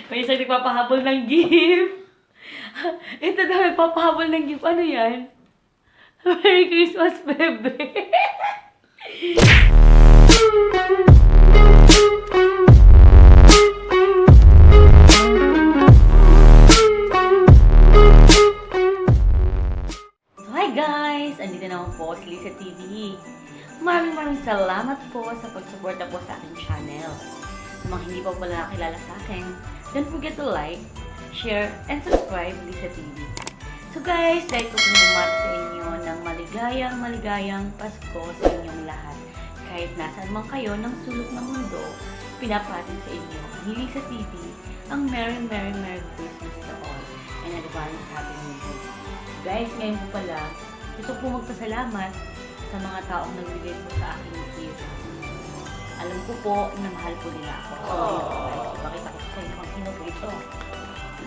May isang nagpapahabol ng gift. Ito daw nagpapahabol ng gift. Ano yan? Merry Christmas, bebe. So, hi guys! Andito naman po si Lisa TV. Maraming salamat po sa pagsuporta po sa aking channel. Sa mga hindi pa pala nakilala sa akin, don't forget to like, share, and subscribe Lisa TV. So guys, dahil ko bumati sa inyo ng maligayang Pasko sa inyong lahat. Kahit nasaan man kayo ng sulok ng mundo, pinapatin sa inyo ni Lisa TV ang Merry Christmas to all and advance Happy New Year. Guys, ngayon po pala, gusto po magpasalamat sa mga taong nagbigay po sa aking gift. Alam ko po na mahal po nila ako. So, guys, ipakita ko sa inyo kung sino po ito.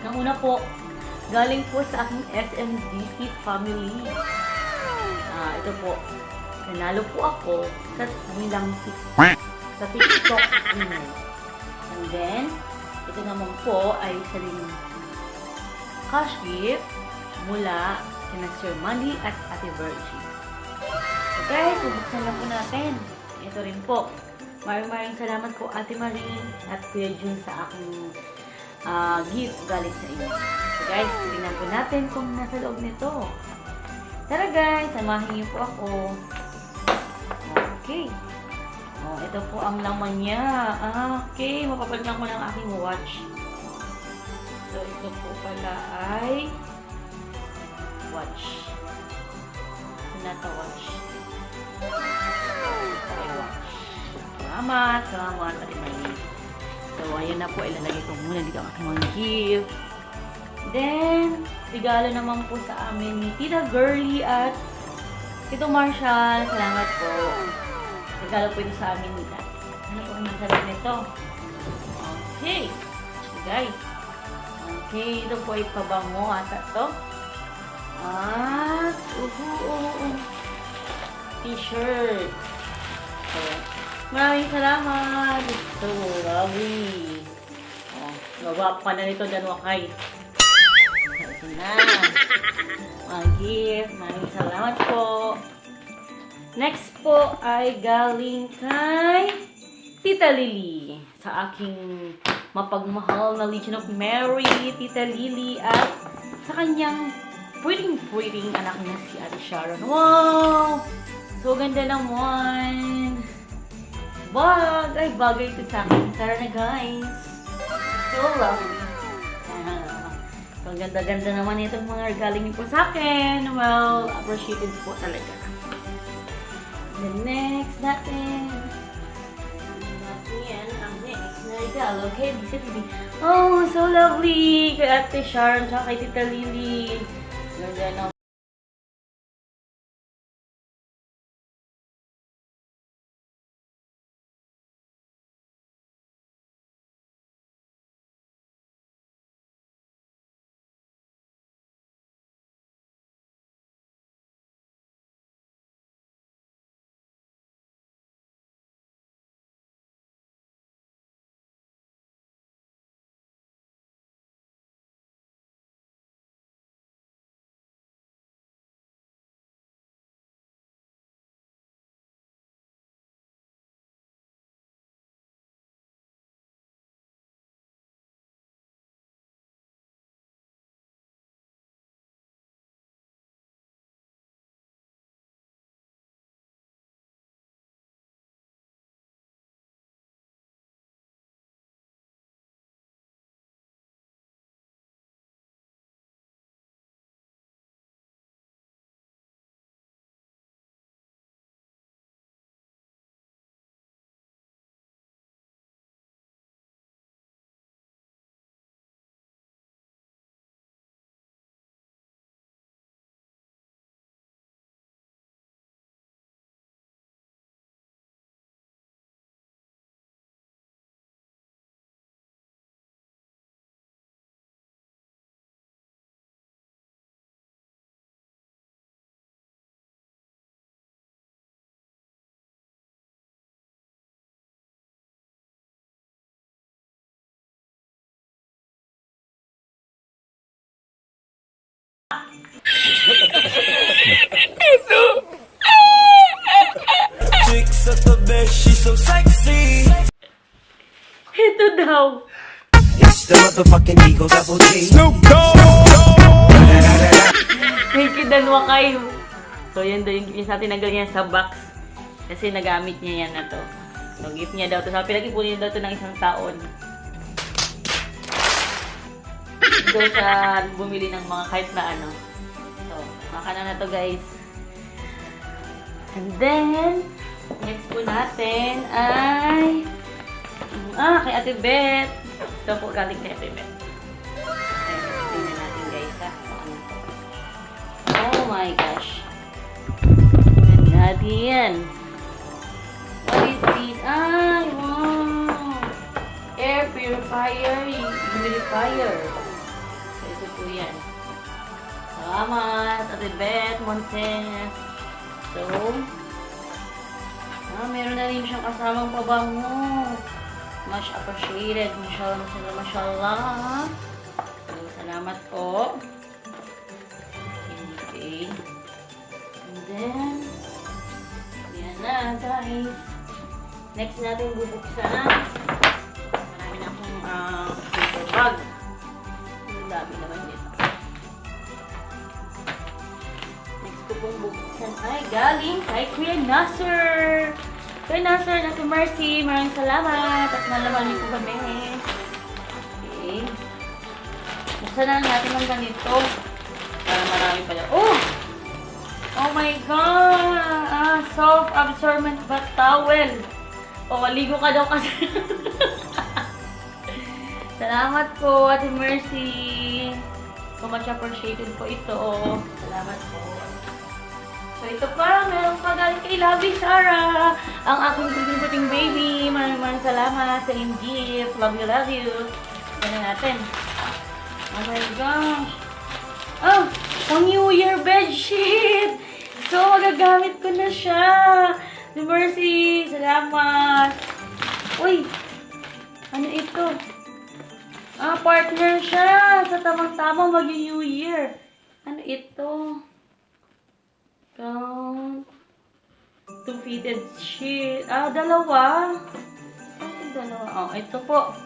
Ang una po, galing po sa aking SMDC family. Ito po, nanalo po ako sa bilang sa TikTok. And then, ito naman po ay saling cash gift mula kina Sir Manny at Ate Virgie. So guys, bubuksan na po natin. Ito rin po. Maraming salamat po Ate Marie at Kuya Jun sa aking gift galing sa inyo. So guys, tingnan po natin kung nasa loob nito. Tara guys, samahin niyo po ako. Okay. Oh, ito po ang laman niya. Okay, mapapalitan ko ng aking watch. So, ito po pala ay watch. Nata watch. Ito ay watch. Salamat, Ate Marie. So, ayun na po, ilalagay ko muna dito ang aking mga gift. Then, regalo naman po sa amin ni Tita Girly at Tito Marshall. Salamat po. Regalo po ito sa amin nila. Ano po ang masarap nito? Okay. Guys. Okay, ito po ay pabango ata to. At, t-shirt. So, maraming salamat. Ito, lovely. Gawa pa na nito dan wakay. Ito na. Gift. Maraming salamat po. Next po ay galing kay Tita Lily. Sa aking mapagmahal na Legion of Mary, Tita Lily, at sa kanyang pretty anak niya si Ate Sharon. Wow! So ganda naman. Ay, bagay ito sa akin. Tara na guys. So lovely. So ganda-ganda naman itong mga regaling niyo po sa akin. Well, appreciated po talaga. The next natin. Ang next na regalo. Okay, Lisa TV. Oh, so lovely! Kay Ate Sharon, tsaka kay Tita Lily. Ganda na Ito daw. It's the motherfucking Eagle Double G. May kidalwa kayo. So, yan daw yung gift niya sa atin. Tinanggal niya sa box. Kasi nagamit niya yan na to. So, gift niya daw to. Sabi, pinag-ipunin daw to ng isang taon. Doon sa bumili ng mga kahit na ano. So, makanan na to, guys. And then, next po natin ay kay Ate Beth. Ito po galing kay Ate Beth. Tingnan natin, guys, ha. Ano to? Oh my gosh. Tingnan natin. What is this? Ay, wow. Air purifier, humidifier. So, ito po yan. Salamat, Ate Beth Montes. So, meron na rin siyang kasamang pabango. Much appreciated. Mashallah, mashallah. So, salamat po. Okay. And then, yan na, guys. Next natin bubuksan. Marami na akong paper bag. Ang dami naman dito. Next ko pong bubuksan ay galing kay Kuya Nasser. Kuya Nasser, Ate Mercy, maraming salamat at nalaman niyo po kami. Okay. Buksan na natin ng ganito. Para marami pala. Oh! Oh my God! Soft absorbent bath towel. Oh, ligo ka daw kasi. Salamat po, Ate Mercy. So much appreciated po ito. Salamat po. So ito pa, meron pa galing kay Lovey Sarah. Ang aking puting baby. Maraming salamat sa inyong gift. Love you, love you. Yan natin. Oh my gosh. Oh, ang New Year bedsheet. So, magagamit ko na siya. Si Mercy, salamat. Uy, ano ito? Partner siya. Sa tamang-tamang mag-New Year. Ano ito? Count. Two-fitted sheet. Dalawa. Ano dalawa? Oh, ito po.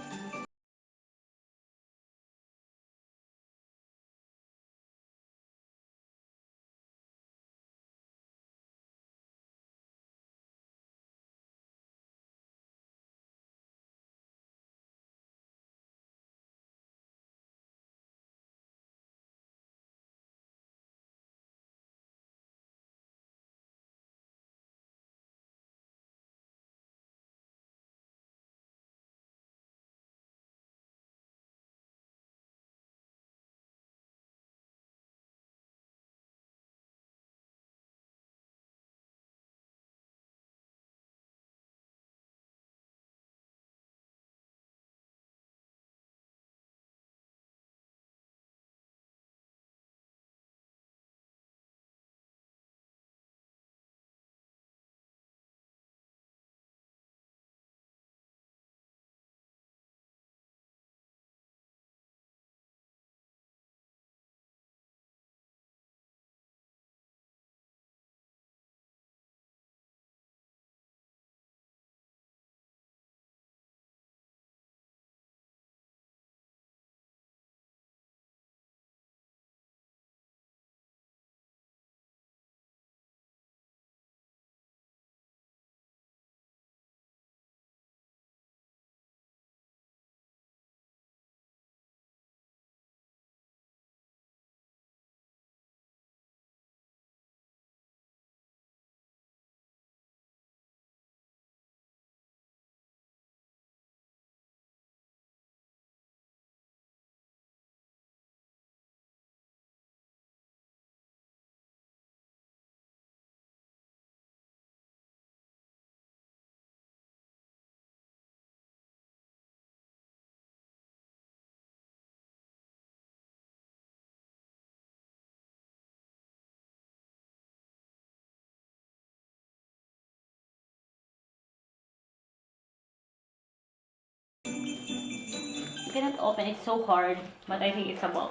Cannot open, it's so hard, but I think it's a ball.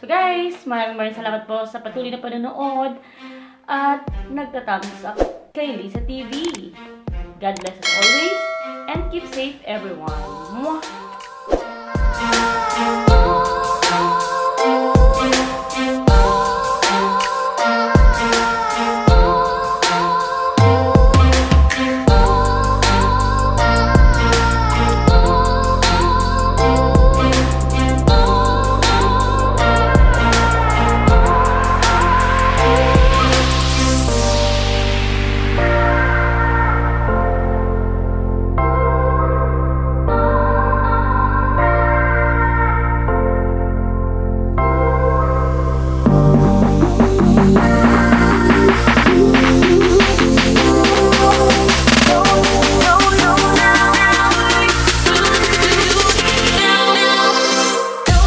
So guys, maraming salamat po sa patuloy na panonood at nagtatapos ako kay Lisa TV. God bless us always and keep safe everyone. Mwah!